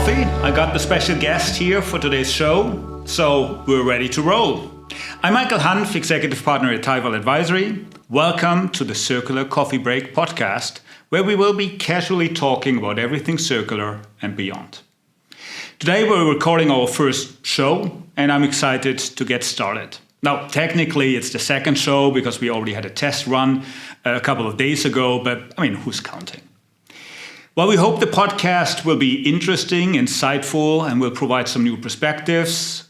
coffee. I got the special guest here for today's show, so we're ready to roll. I'm Michael Hanf, Executive Partner at Tyval Advisory. Welcome to the Circular Coffee Break podcast, where we will be casually talking about everything circular and beyond. Today we're recording our first show, and I'm excited to get started. Now, technically it's the second show because we already had a test run a couple of days ago, but who's counting? Well, we hope the podcast will be interesting, insightful, and will provide some new perspectives.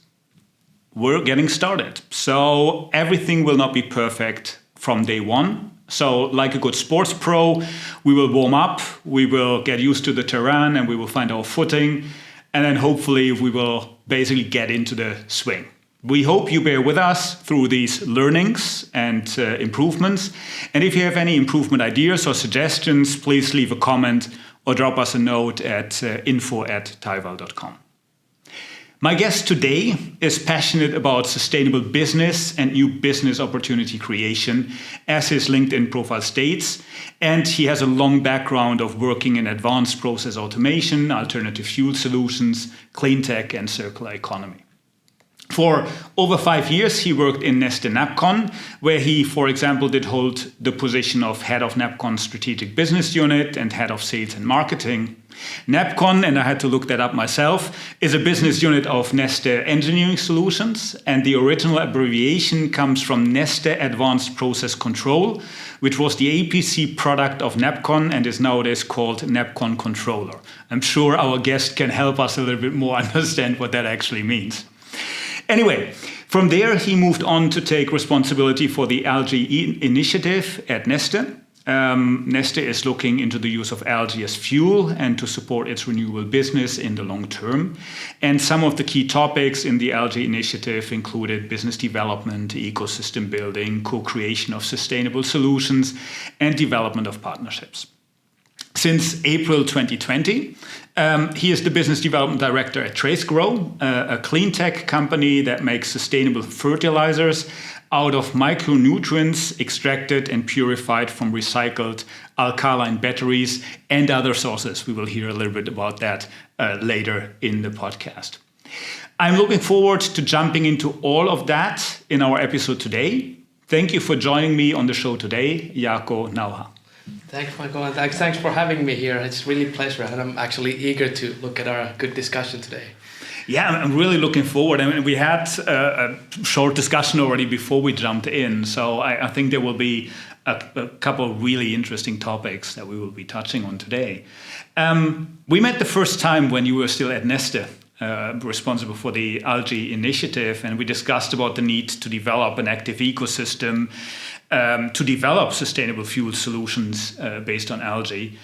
We're getting started. So everything will not be perfect from day one. So like a good sports pro, we will warm up, we will get used to the terrain, and we will find our footing. And then hopefully we will basically get into the swing. We hope you bear with us through these learnings and improvements. And if you have any improvement ideas or suggestions, please leave a comment or drop us a note at info@tyval.com. My guest today is passionate about sustainable business and new business opportunity creation, as his LinkedIn profile states, and he has a long background of working in advanced process automation, alternative fuel solutions, cleantech, and circular economy. For over 5 years, he worked in Neste NAPCON, where he, for example, did hold the position of head of NAPCON's strategic business unit and head of sales and marketing. NAPCON, and I had to look that up myself, is a business unit of Neste Engineering Solutions, and the original abbreviation comes from Neste Advanced Process Control, which was the APC product of NAPCON and is nowadays called NAPCON Controller. I'm sure our guest can help us a little bit more understand what that actually means. Anyway, from there he moved on to take responsibility for the algae initiative at Neste. Neste is looking into the use of algae as fuel and to support its renewable business in the long term. And some of the key topics in the algae initiative included business development, ecosystem building, co-creation of sustainable solutions, and development of partnerships. Since April 2020, he is the business development director at Tracegrow, a cleantech company that makes sustainable fertilizers out of micronutrients extracted and purified from recycled alkaline batteries and other sources. We will hear a little bit about that later in the podcast. I'm looking forward to jumping into all of that in our episode today. Thank you for joining me on the show today, Jaakko Nauha. Thanks, Michael, and thanks for having me here. It's really a pleasure, and I'm actually eager to look at our good discussion today. Yeah, I'm really looking forward. We had a short discussion already before we jumped in, so I think there will be a couple of really interesting topics that we will be touching on today. We met the first time when you were still at Neste, responsible for the algae initiative, and we discussed about the need to develop an active ecosystem to develop sustainable fuel solutions based on algae.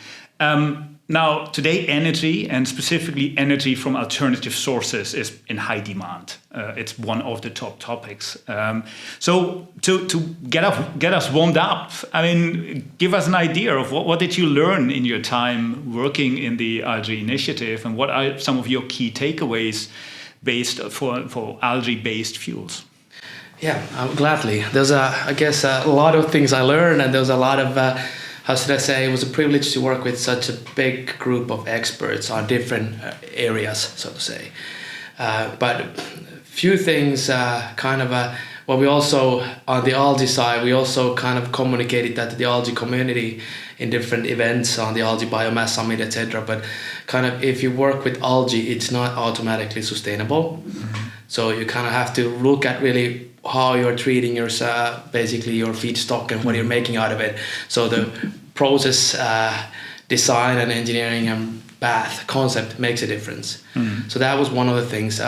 Now, today, energy, and specifically energy from alternative sources, is in high demand. It's one of the top topics. So to get us warmed up, give us an idea of what did you learn in your time working in the algae initiative, and what are some of your key takeaways based for algae-based fuels? Yeah, gladly. There's a lot of things I learned, and there's a lot of, it was a privilege to work with such a big group of experts on different areas, so to say. But few things we also, on the algae side, we also kind of communicated that to the algae community in different events on the algae biomass summit, etc. But kind of if you work with algae, it's not automatically sustainable. Mm-hmm. So you kind of have to look at really how you're treating your basically your feedstock and what you're making out of it. So the process design and engineering and path concept makes a difference. Mm. So that was one of the things.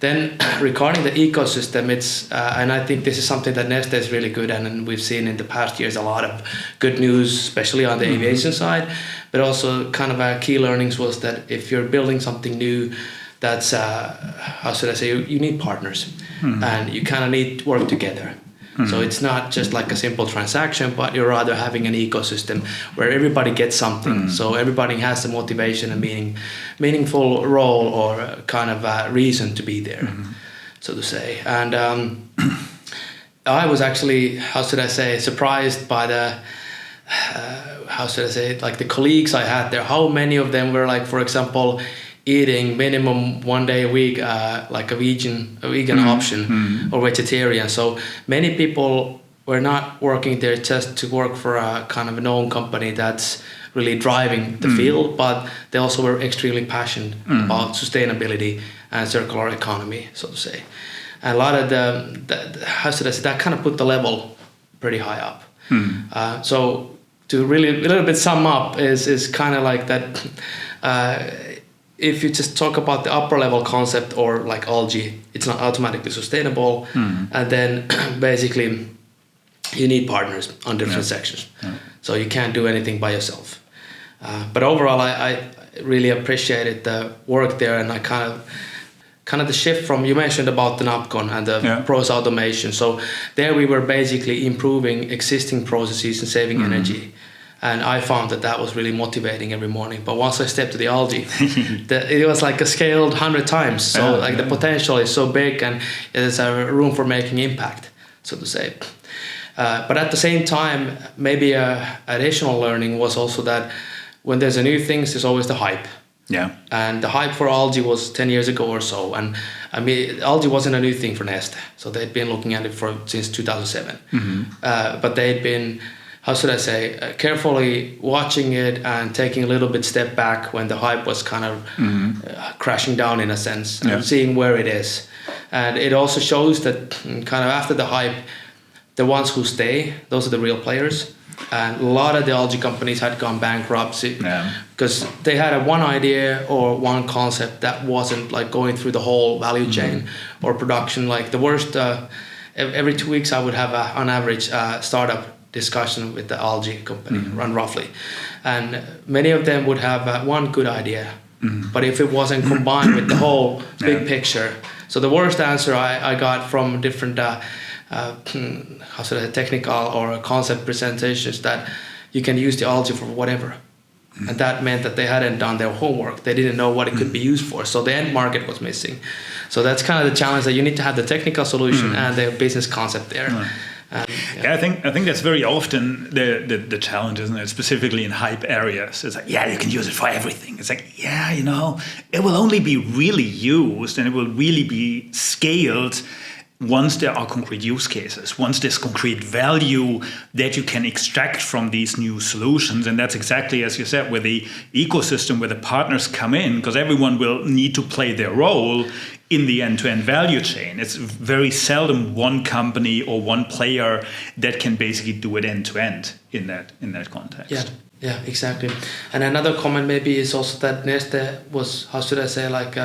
Then regarding the ecosystem, it's and I think this is something that Neste is really good at, and we've seen in the past years a lot of good news, especially on the aviation side. But also kind of key learnings was that if you're building something new, that's you need partners, and you kind of need to work together. Mm-hmm. So it's not just like a simple transaction, but you're rather having an ecosystem where everybody gets something. Mm-hmm. So everybody has a motivation and meaningful role or kind of a reason to be there, so to say. And I was actually, surprised by the, the colleagues I had there, how many of them were like, for example, eating minimum 1 day a week, like a vegan option or vegetarian. So many people were not working there just to work for a kind of a known company that's really driving the field, but they also were extremely passionate about sustainability and circular economy, so to say. And a lot of how should I say, that kind of put the level pretty high up. So to really a little bit sum up is kind of like that. If you just talk about the upper level concept or like algae, it's not automatically sustainable, and then basically you need partners on different sections. So you can't do anything by yourself. But overall, I really appreciated the work there, and I kind of the shift from, you mentioned about the NAPCON and the process automation. So there we were basically improving existing processes and saving energy. And I found that was really motivating every morning. But once I stepped to the algae, it was like a scaled 100 times. So the potential is so big, and there's a room for making impact, so to say. But at the same time, maybe a additional learning was also that when there's a new thing, there's always the hype. Yeah. And the hype for algae was 10 years ago or so. And I mean, algae wasn't a new thing for Neste. So they'd been looking at it since 2007. But they'd been, how should I say, carefully watching it and taking a little bit step back when the hype was kind of crashing down in a sense, and seeing where it is. And it also shows that kind of after the hype, the ones who stay, those are the real players. And a lot of the algae companies had gone bankrupt because they had one idea or one concept that wasn't like going through the whole value chain or production. Like the worst, every 2 weeks I would have on average startup discussion with the algae company, run roughly. And many of them would have one good idea, but if it wasn't combined with the whole big picture. So the worst answer I got from different how should I say, technical or concept presentations, that you can use the algae for whatever. And that meant that they hadn't done their homework. They didn't know what it could be used for. So the end market was missing. So that's kind of the challenge, that you need to have the technical solution and the business concept there. I think that's very often the challenge, isn't it? Specifically in hype areas. It's like, you can use it for everything. It's like, it will only be really used and it will really be scaled once there are concrete use cases, once there's concrete value that you can extract from these new solutions. And that's exactly, as you said, where the ecosystem, where the partners come in, because everyone will need to play their role in the end-to-end value chain. It's very seldom one company or one player that can basically do it end-to-end in that context. Yeah, exactly. And another comment maybe is also that Neste was, how should I say, like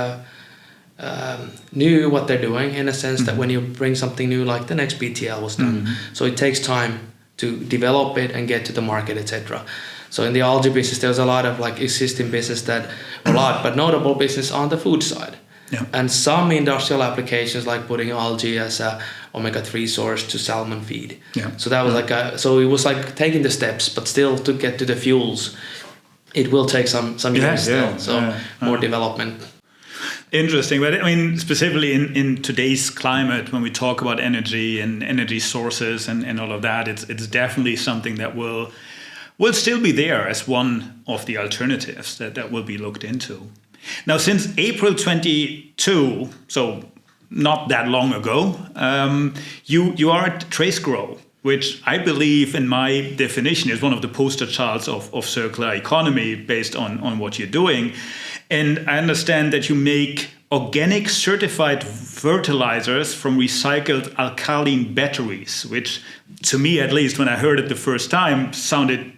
knew what they're doing, in a sense that when you bring something new, like the next BTL was done, so it takes time to develop it and get to the market, etc. So in the algae business, there's a lot of like existing business but notable business on the food side. And some industrial applications, like putting algae as a omega-3 source to salmon feed. So that was so it was like taking the steps, but still to get to the fuels, it will take some years still. So more development. Interesting, but I mean, specifically in today's climate, when we talk about energy and energy sources and all of that, it's definitely something that will still be there as one of the alternatives that will be looked into. Now, since April 22, so not that long ago, you are at Tracegrow, which I believe, in my definition, is one of the poster childs of circular economy based on what you're doing. And I understand that you make organic certified fertilizers from recycled alkaline batteries, which to me, at least when I heard it the first time, sounded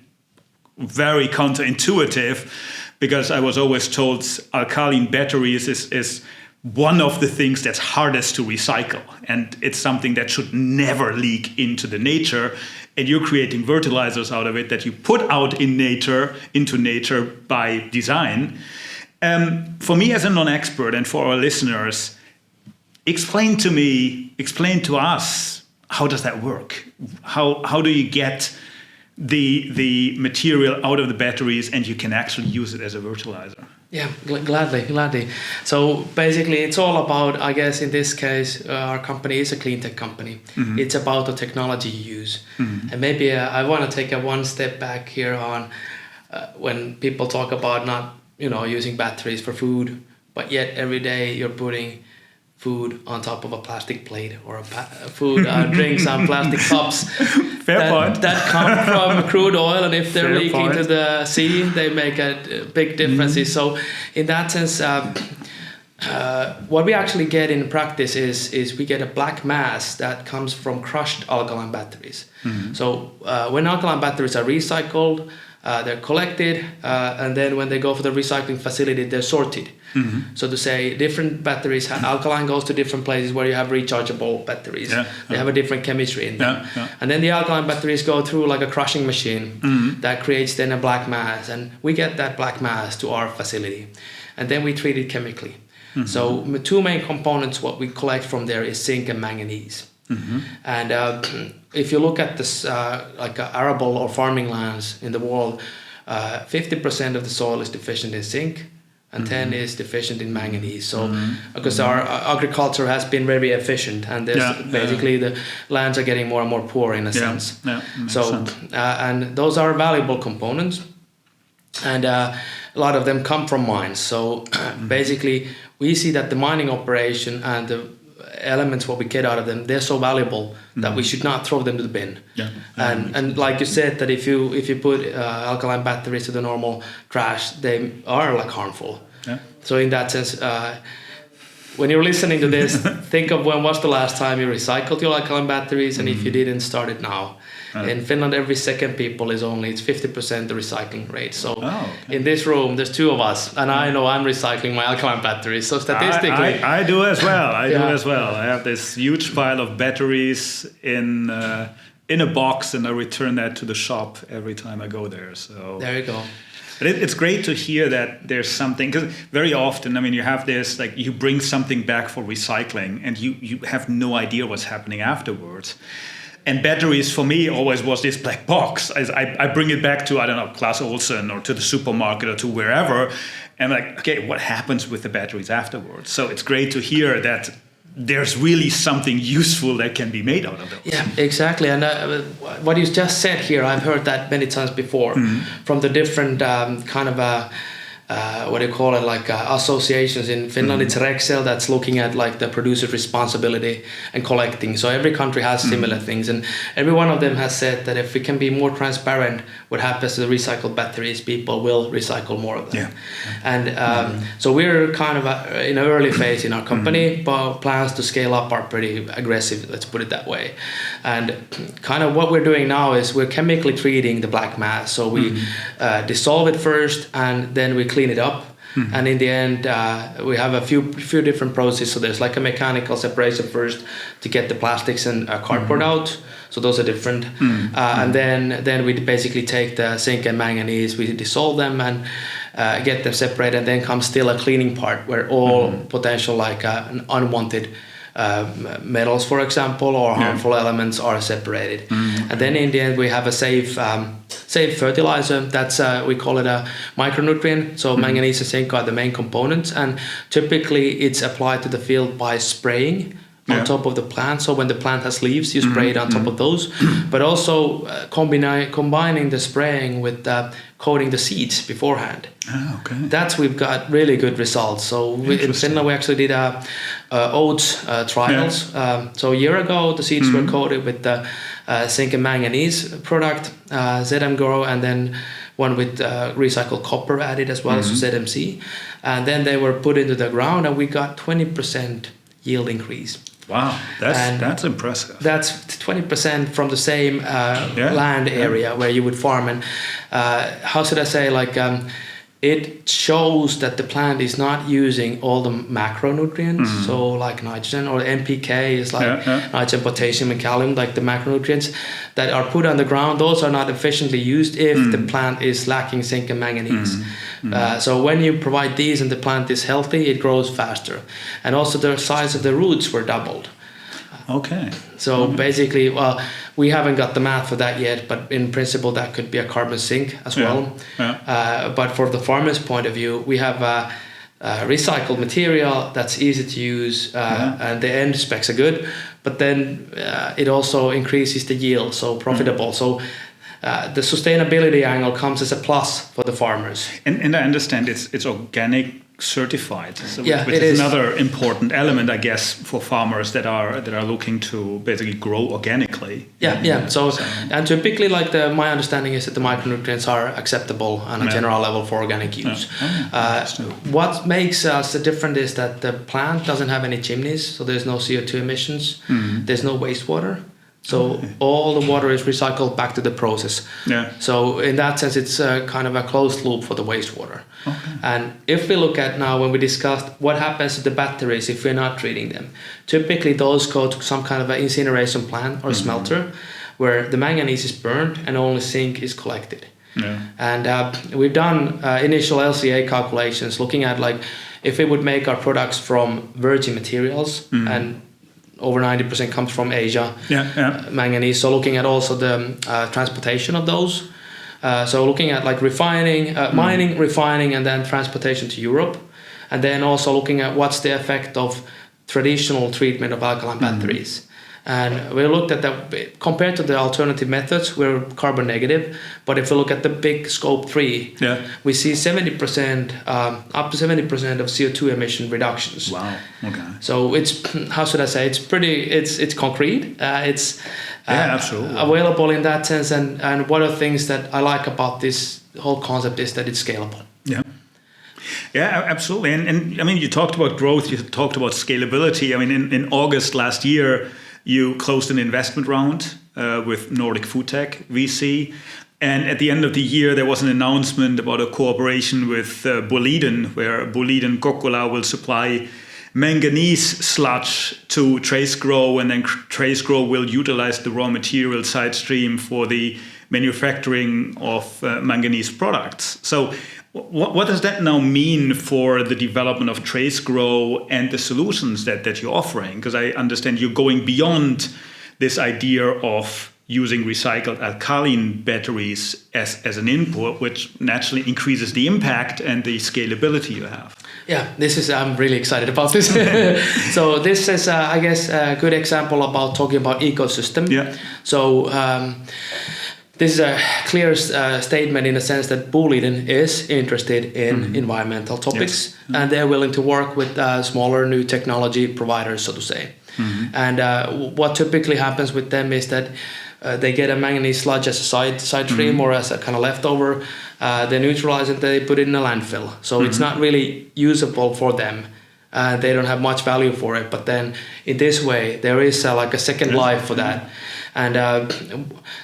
very counterintuitive, because I was always told alkaline batteries is one of the things that's hardest to recycle. And it's something that should never leak into the nature. And you're creating fertilizers out of it that you put out into nature by design. For me as a non-expert and for our listeners, explain to us, how does that work? How do you get the material out of the batteries and you can actually use it as a fertilizer? Yeah, gladly. So basically it's all about, I guess in this case, our company is a cleantech company. It's about the technology you use. And maybe I want to take one step back here on when people talk about not using batteries for food but yet every day you're putting food on top of a plastic plate or food drinks on plastic cups. Fair point. That come from crude oil, and if they're Fair leaking point. to the sea, they make a big difference. So in that sense, what we actually get in practice is we get a black mass that comes from crushed alkaline batteries. So when alkaline batteries are recycled, they're collected, and then when they go for the recycling facility, they're sorted. So to say, different batteries, alkaline goes to different places where you have rechargeable batteries. They have a different chemistry in them. And then the alkaline batteries go through like a crushing machine that creates then a black mass, and we get that black mass to our facility, and then we treat it chemically. So two main components what we collect from there is zinc and manganese. And if you look at this like arable or farming lands in the world, 50% of the soil is deficient in zinc and 10 is deficient in manganese. So because our agriculture has been very efficient, and basically the lands are getting more and more poor in a sense. So and those are valuable components, and a lot of them come from mines. So basically we see that the mining operation and the elements what we get out of them, they're so valuable that we should not throw them to the bin. And like you said, that if you put alkaline batteries to the normal trash, they are like harmful. So in that sense, when you're listening to this, think of when was the last time you recycled your alkaline batteries, and if you didn't, start it now. In Finland, every second people it's 50% the recycling rate. So in this room, there's two of us, and I know I'm recycling my alkaline batteries. So statistically, I do as well. I do as well. I have this huge pile of batteries in a box, and I return that to the shop every time I go there. So there you go. But it's great to hear that there's something, because very often, I mean, you have this, like you bring something back for recycling and you have no idea what's happening afterwards. And batteries for me always was this black box. I bring it back to, I don't know, Clas Ohlson or to the supermarket or to wherever. And like, okay, what happens with the batteries afterwards? So it's great to hear that there's really something useful that can be made out of those. Yeah, exactly. And what you just said here, I've heard that many times before from the different kind of what do you call it, like associations in Finland. It's Rexel that's looking at like the producer's responsibility and collecting. So every country has similar things, and every one of them has said that if we can be more transparent what happens to the recycled batteries, people will recycle more of them. And so we're kind of in an early phase in our company, but plans to scale up are pretty aggressive, let's put it that way. And kind of what we're doing now is we're chemically treating the black mass. So we dissolve it first, and then we clean it up. And in the end, we have a few different processes. So there's like a mechanical separation first to get the plastics and cardboard out. So those are different. And then we basically take the zinc and manganese, we dissolve them and get them separated. And then comes still a cleaning part where all potential like unwanted metals, for example, or harmful elements are separated. And then in the end, we have a safe fertilizer. That's we call it a micronutrient. So manganese and zinc are the main components, and typically it's applied to the field by spraying on top of the plant. So when the plant has leaves, you spray it on top of those, but also combining the spraying with coating the seeds beforehand. That's we've got really good results. So in Finland we actually did oats trials. So a year ago the seeds were coated with the zinc and manganese product, ZM Grow, and then one with recycled copper added as well, so ZMC. And then they were put into the ground, and we got 20% yield increase. Wow, that's impressive. That's 20% from the same land area where you would farm. And how should I say, like it shows that the plant is not using all the macronutrients, so like nitrogen, or NPK is like nitrogen, potassium, and kalium, like the macronutrients that are put on the ground. Those are not efficiently used if the plant is lacking zinc and manganese. So when you provide these and the plant is healthy, it grows faster. And also the size of the roots were doubled. So basically, we haven't got the math for that yet, but in principle that could be a carbon sink as well. But for the farmer's point of view, we have recycled material that's easy to use, and the end specs are good, but then it also increases the yield, so profitable. So the sustainability angle comes as a plus for the farmers. And I understand it's organic certified, so Yeah, which it is is. another important element, I guess, for farmers that are looking to basically grow organically. Yeah. So and typically, like my understanding is that the micronutrients are acceptable on a general level for organic use. What makes us different is that the plant doesn't have any chimneys, so there's no CO2 emissions. There's no wastewater. So all the water is recycled back to the process. Yeah. So in that sense, it's kind of a closed loop for the wastewater. Okay. And if we look at now, when we discussed what happens to the batteries if we're not treating them, typically those go to some kind of an incineration plant or smelter where the manganese is burned and only zinc is collected. Yeah. And we've done initial LCA calculations looking at like if we would make our products from virgin materials and over 90% comes from Asia, manganese. So looking at also the transportation of those. So looking at like refining, mining, refining, and then transportation to Europe. And then also looking at what's the effect of traditional treatment of alkaline batteries. And we looked at that compared to the alternative methods, we're carbon negative. But if we look at the big scope 3, we see 70%, up to 70% of CO2 emission reductions. Wow. Okay. So it's, how should I say? It's pretty. It's concrete. It's absolutely available in that sense. And one of the things that I like about this whole concept is that it's scalable. Yeah. Yeah, absolutely. And I mean, you talked about growth. You talked about scalability. I mean, in August last year, you closed an investment round with Nordic Food Tech VC. And at the end of the year, there was an announcement about a cooperation with Boliden, where Boliden Kokkola will supply manganese sludge to Tracegrow, and then Tracegrow will utilize the raw material side stream for the manufacturing of manganese products. So what does that now mean for the development of Tracegrow and the solutions that you're offering? Because I understand you're going beyond this idea of using recycled alkaline batteries as an input, which naturally increases the impact and the scalability you have. Yeah, I'm really excited about this. So this is, I guess, a good example about talking about ecosystem. Yeah. So this is a clear statement in the sense that Boliden is interested in environmental topics, and they're willing to work with smaller new technology providers, so to say. And what typically happens with them is that they get a manganese sludge as a side stream or as a kind of leftover. They neutralize it, they put it in a landfill. So it's not really usable for them. They don't have much value for it. But then in this way, there is like a second life for that. And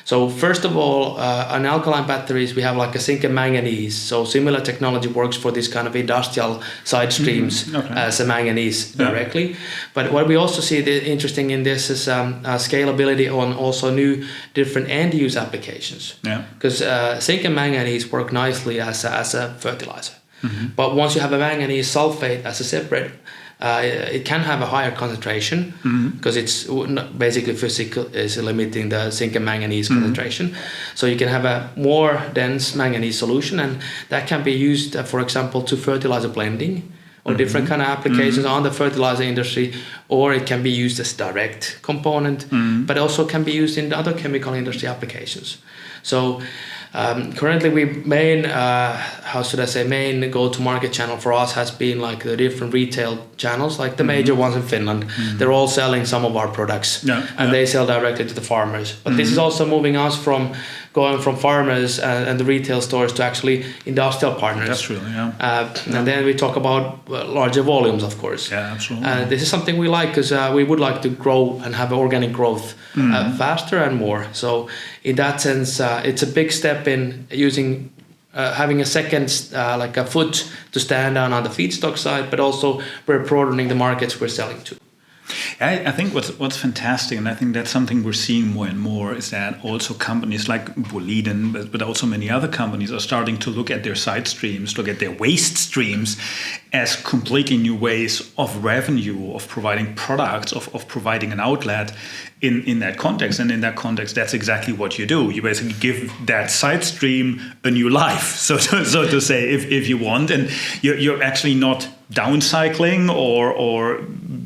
so first of all, on alkaline batteries, we have like a zinc and manganese. So similar technology works for this kind of industrial side streams as a manganese directly. But what we also see interesting in this is scalability on also new different end use applications. Because zinc and manganese work nicely as a fertilizer. But once you have a manganese sulfate as a separate, it can have a higher concentration because it's basically physical is limiting the zinc and manganese concentration. So you can have a more dense manganese solution, and that can be used, for example, to fertilizer blending or different kind of applications on the fertilizer industry, or it can be used as direct component, but also can be used in other chemical industry applications. So currently, main go-to-market channel for us has been like the different retail channels, like the major ones in Finland. They're all selling some of our products, and they sell directly to the farmers. But this is also moving us from going from farmers and the retail stores to actually industrial partners. That's really, And then we talk about larger volumes, of course. Yeah, absolutely. This is something we like because we would like to grow and have organic growth faster and more. So in that sense, it's a big step in using having a second like a foot to stand on the feedstock side, but also we're broadening the markets we're selling to. I think what's fantastic, and I think that's something we're seeing more and more, is that also companies like Boliden, but also many other companies are starting to look at their side streams, look at their waste streams as completely new ways of revenue, of providing products, of providing an outlet in that context. And in that context, that's exactly what you do. You basically give that side stream a new life, so to say, if you want. And you're actually not downcycling or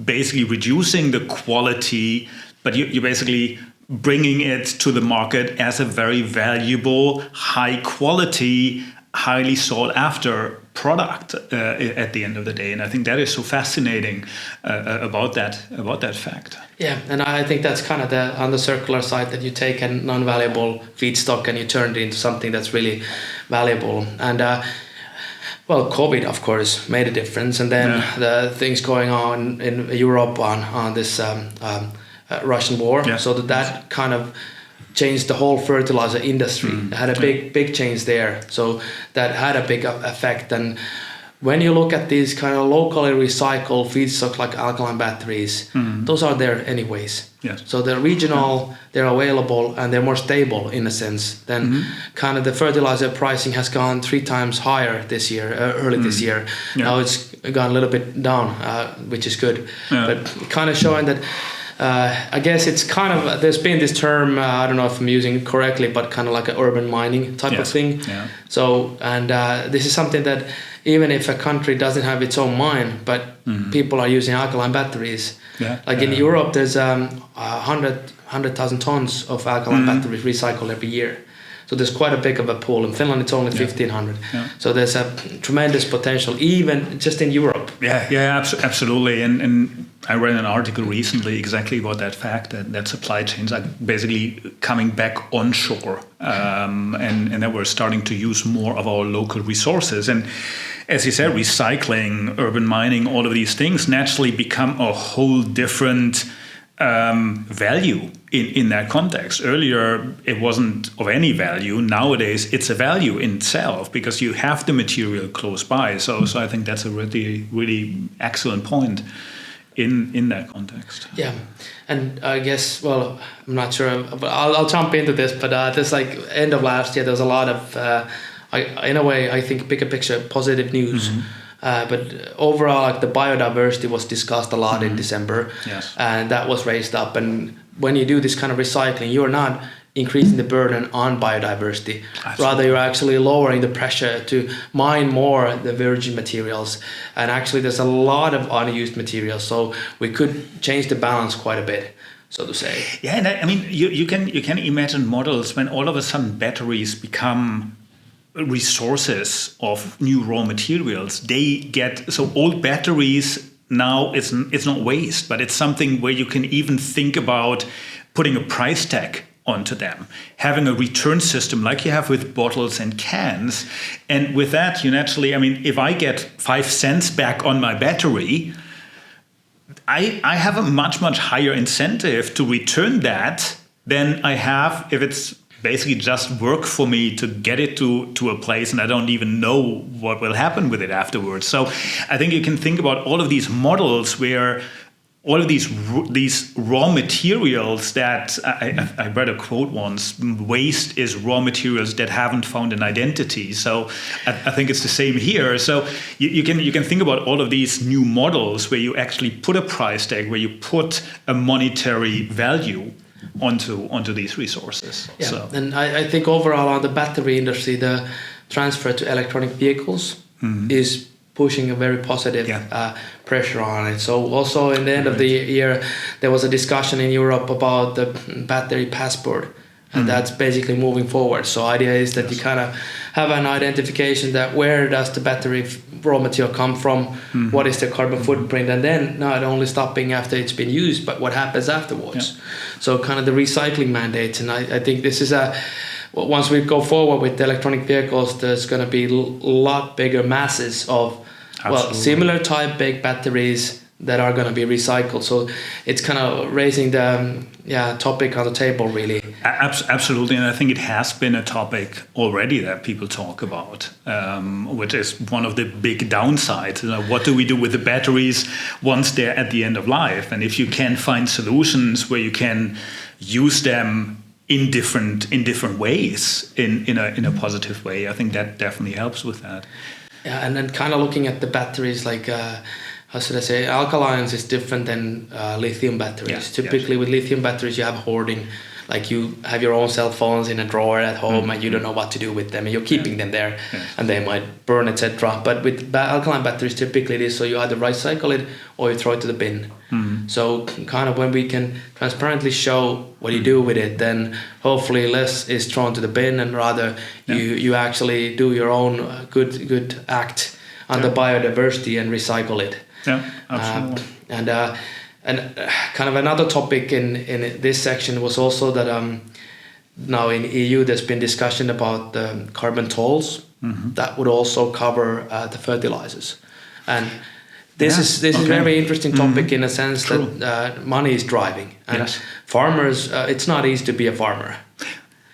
basically reducing the quality, but you're basically bringing it to the market as a very valuable, high quality, highly sought after product at the end of the day. And I think that is so fascinating about that fact. Yeah, and I think that's kind of on the circular side, that you take a non-valuable feedstock and you turn it into something that's really valuable. And COVID, of course, made a difference. And then the things going on in Europe on this Russian war, so that kind of changed the whole fertilizer industry. It had a big change there. So that had a big effect. And when you look at these kind of locally recycled feedstocks like alkaline batteries, those are there anyways. Yes. So they're regional, they're available, and they're more stable in a sense. Then kind of the fertilizer pricing has gone 3 times higher this year, early this year. Yeah. Now it's gone a little bit down, which is good. Yeah. But kind of showing that I guess it's kind of, there's been this term, I don't know if I'm using it correctly, but kind of like an urban mining type of thing. Yeah. So, and this is something that even if a country doesn't have its own mine, but people are using alkaline batteries. Yeah. Like in Europe, there's 100,000 tons of alkaline batteries recycled every year. So there's quite a big of a pool. In Finland, it's only 1,500. Yeah. So there's a tremendous potential, even just in Europe. Yeah, absolutely. And I read an article recently exactly about that fact, that supply chains are basically coming back onshore, and that we're starting to use more of our local resources. And as you said, recycling, urban mining, all of these things naturally become a whole different value in that context. Earlier, it wasn't of any value. Nowadays, it's a value in itself because you have the material close by. So I think that's a really, really excellent point in that context. Yeah, and I guess, well, I'm not sure, but I'll jump into this. But this, like, end of last year, there was a lot of, in a way, I think, bigger picture, positive news. But overall, like, the biodiversity was discussed a lot in December, and that was raised up. And when you do this kind of recycling, you're not increasing the burden on biodiversity. Absolutely. Rather, you're actually lowering the pressure to mine more the virgin materials. And actually, there's a lot of unused materials, so we could change the balance quite a bit, so to say. Yeah, and I mean, you can imagine models when all of a sudden batteries become resources of new raw materials. They get, so old batteries now, it's not waste, but it's something where you can even think about putting a price tag onto them, having a return system like you have with bottles and cans. And with that, you naturally, I mean, if I get 5 cents back on my battery, I have a much higher incentive to return that than I have if it's basically just work for me to get it to a place and I don't even know what will happen with it afterwards. So I think you can think about all of these models where all of these raw materials that I read a quote once, waste is raw materials that haven't found an identity. So I think it's the same here. So you can think about all of these new models where you actually put a price tag, where you put a monetary value onto these resources. Yeah, so. And I think overall on the battery industry, the transfer to electronic vehicles is pushing a very positive pressure on it. So also in the end of the year, there was a discussion in Europe about the battery passport, and that's basically moving forward. So idea is that you kind of have an identification that where does the battery raw material come from, what is the carbon footprint, and then not only stopping after it's been used, but what happens afterwards. Yeah. So kind of the recycling mandates, and I think this is once we go forward with the electronic vehicles, there's going to be a lot bigger masses of similar type big batteries that are going to be recycled. So it's kind of raising the topic on the table, really. Absolutely, and I think it has been a topic already that people talk about, which is one of the big downsides. What do we do with the batteries once they're at the end of life? And if you can find solutions where you can use them in different ways, in a positive way, I think that definitely helps with that. Yeah, and then kind of looking at the batteries, like how should I say, alkalines is different than lithium batteries. Typically with lithium batteries you have hoarding, like you have your own cell phones in a drawer at home and you don't know what to do with them and you're keeping them there and they might burn, etc. But with alkaline batteries typically it is so you either recycle it or you throw it to the bin. So kind of when we can transparently show what you do with it, then hopefully less is thrown to the bin and rather you actually do your own good act on the biodiversity and recycle it. Yeah, absolutely. And kind of another topic in this section was also that now in EU there's been discussion about carbon tolls that would also cover the fertilizers. And this is very interesting topic in a sense that money is driving. And farmers, it's not easy to be a farmer.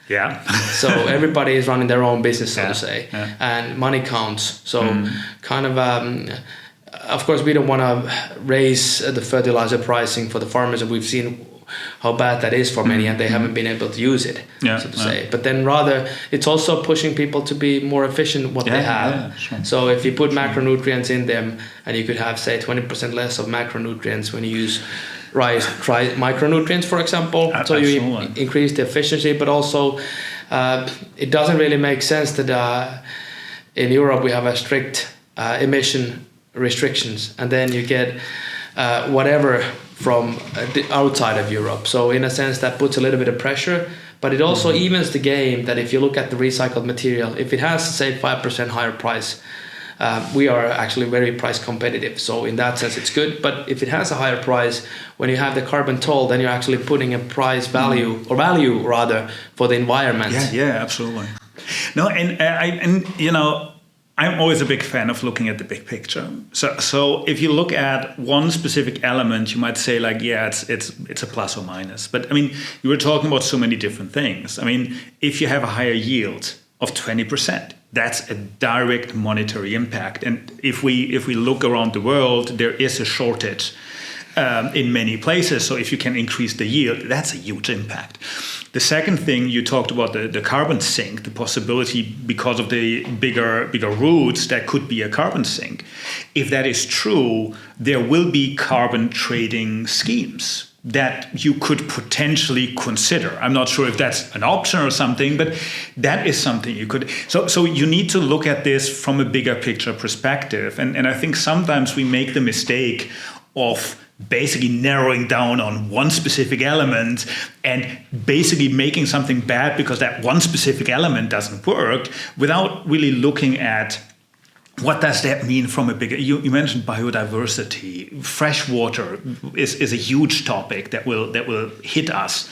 Yeah. So everybody is running their own business, so to say, and money counts. So kind of course, we don't want to raise the fertilizer pricing for the farmers, and we've seen how bad that is for many, and they haven't been able to use it, so to say. But then rather, it's also pushing people to be more efficient what they have. Yeah, sure. So if you put macronutrients in them, and you could have, say, 20% less of macronutrients when you use micronutrients, for example. So you increase the efficiency, but also it doesn't really make sense that in Europe we have a strict emission restrictions, and then you get whatever from outside of Europe. So in a sense that puts a little bit of pressure, but it also evens the game that if you look at the recycled material, if it has, say, 5% higher price, we are actually very price competitive. So in that sense, it's good. But if it has a higher price, when you have the carbon toll, then you're actually putting a price value, or value rather, for the environment. Yeah, absolutely. No, and you know, I'm always a big fan of looking at the big picture. So if you look at one specific element, you might say like, yeah, it's a plus or minus. But I mean, you were talking about so many different things. I mean, if you have a higher yield of 20%, that's a direct monetary impact. And if we look around the world, there is a shortage in many places. So if you can increase the yield, that's a huge impact. The second thing you talked about, the carbon sink, the possibility because of the bigger roots, that could be a carbon sink. If that is true, there will be carbon trading schemes that you could potentially consider. I'm not sure if that's an option or something, but that is something you could. So you need to look at this from a bigger picture perspective. And I think sometimes we make the mistake of basically narrowing down on one specific element and basically making something bad because that one specific element doesn't work without really looking at what does that mean from a bigger. You mentioned biodiversity. Fresh water is a huge topic that will hit us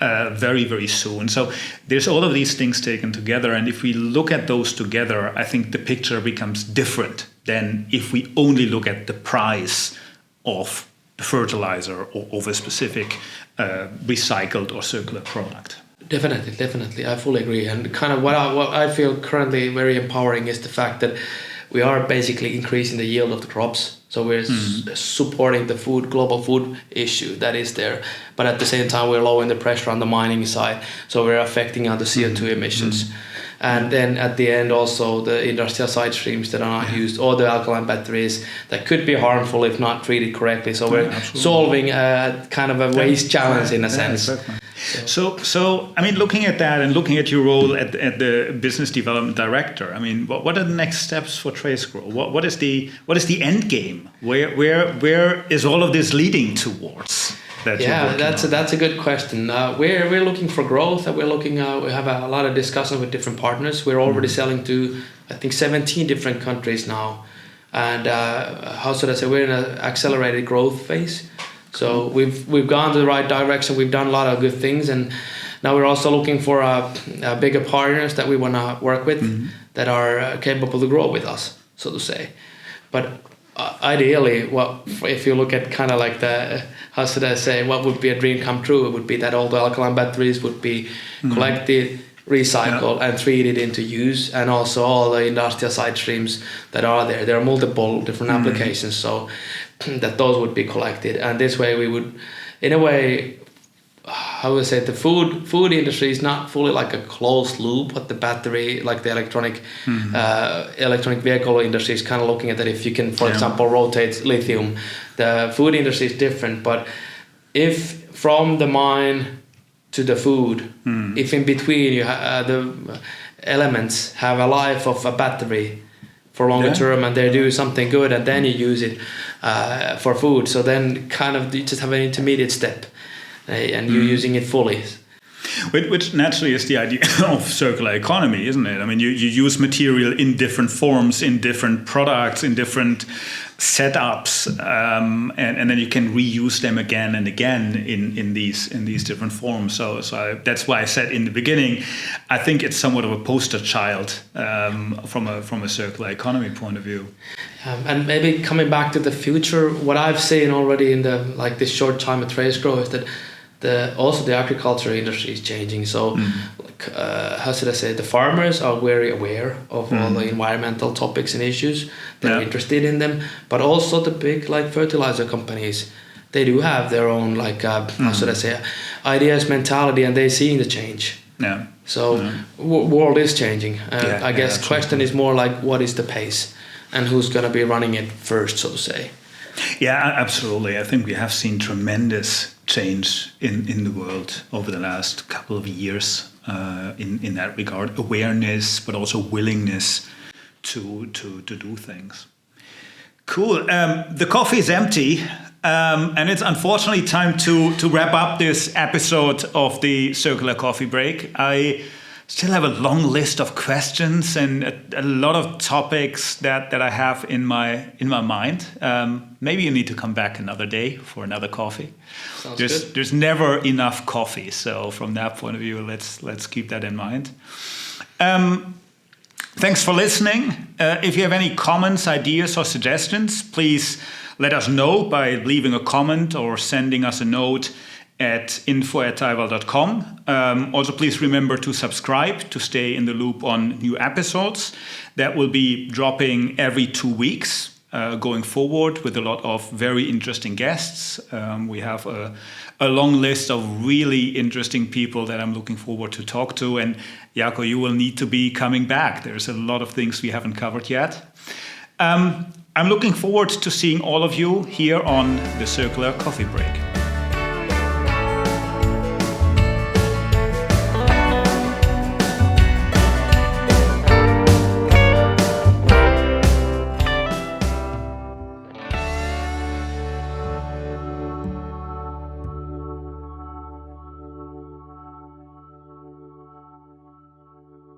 very, very soon. So there's all of these things taken together, and if we look at those together, I think the picture becomes different than if we only look at the price of the fertilizer or of a specific recycled or circular product. Definitely, I fully agree. And kind of what I feel currently very empowering is the fact that we are basically increasing the yield of the crops. So we're supporting the global food issue that is there. But at the same time, we're lowering the pressure on the mining side. So we're affecting the CO2 emissions. And then at the end also the industrial side streams that are not used, or the alkaline batteries that could be harmful if not treated correctly. So we're solving a kind of a waste challenge in a sense. Exactly. So I mean, looking at that and looking at your role at the business development director, I mean, what are the next steps for Tracegrow? What is the end game? Where is all of this leading towards? That's a good question. We're looking for growth, and we have a lot of discussions with different partners. We're already selling to, I think, 17 different countries now, and how should I say, we're in an accelerated growth phase. So we've gone to the right direction. We've done a lot of good things, and now we're also looking for bigger partners that we want to work with that are capable to grow with us, so to say. But ideally, if you look at kind of like how should I say, what would be a dream come true? It would be that all the alkaline batteries would be collected, recycled, and treated into use, and also all the industrial side streams that are there. There are multiple different applications, so that those would be collected, and this way we would, in a way, how would I say, the food industry is not fully like a closed loop, but the battery, like the electronic vehicle industry is kind of looking at that. If you can, for example, rotate lithium, the food industry is different. But if from the mine to the food, if in between you the elements have a life of a battery for longer term, and they do something good, and then you use it for food, so then kind of you just have an intermediate step. And you're using it fully. Which naturally is the idea of circular economy, isn't it? I mean, you use material in different forms, in different products, in different setups, and then you can reuse them again and again in these different forms. So that's why I said in the beginning, I think it's somewhat of a poster child from a circular economy point of view. And maybe coming back to the future, what I've seen already in this short time at Tracegrow is that also the agriculture industry is changing. So, how should I say? The farmers are very aware of all the environmental topics and issues. They're interested in them. But also the big fertilizer companies, they do have their own how should I say, ideas, mentality, and they're seeing the change. Yeah. So world is changing. I guess question is more what is the pace, and who's going to be running it first, so to say. Yeah, absolutely. I think we have seen tremendous change in the world over the last couple of years in that regard. Awareness, but also willingness to do things. Cool. The coffee is empty, and it's unfortunately time to wrap up this episode of the Circular Coffee Break. I still have a long list of questions and a lot of topics that I have in my mind. Maybe you need to come back another day for another coffee. Sounds good. There's never enough coffee, so from that point of view, let's keep that in mind. Thanks for listening. If you have any comments, ideas, or suggestions, please let us know by leaving a comment or sending us a note at info@taival.com. Also, please remember to subscribe to stay in the loop on new episodes that will be dropping every 2 weeks going forward with a lot of very interesting guests. We have a long list of really interesting people that I'm looking forward to talk to. And Jaakko, you will need to be coming back. There's a lot of things we haven't covered yet. I'm looking forward to seeing all of you here on the Circular Coffee Break.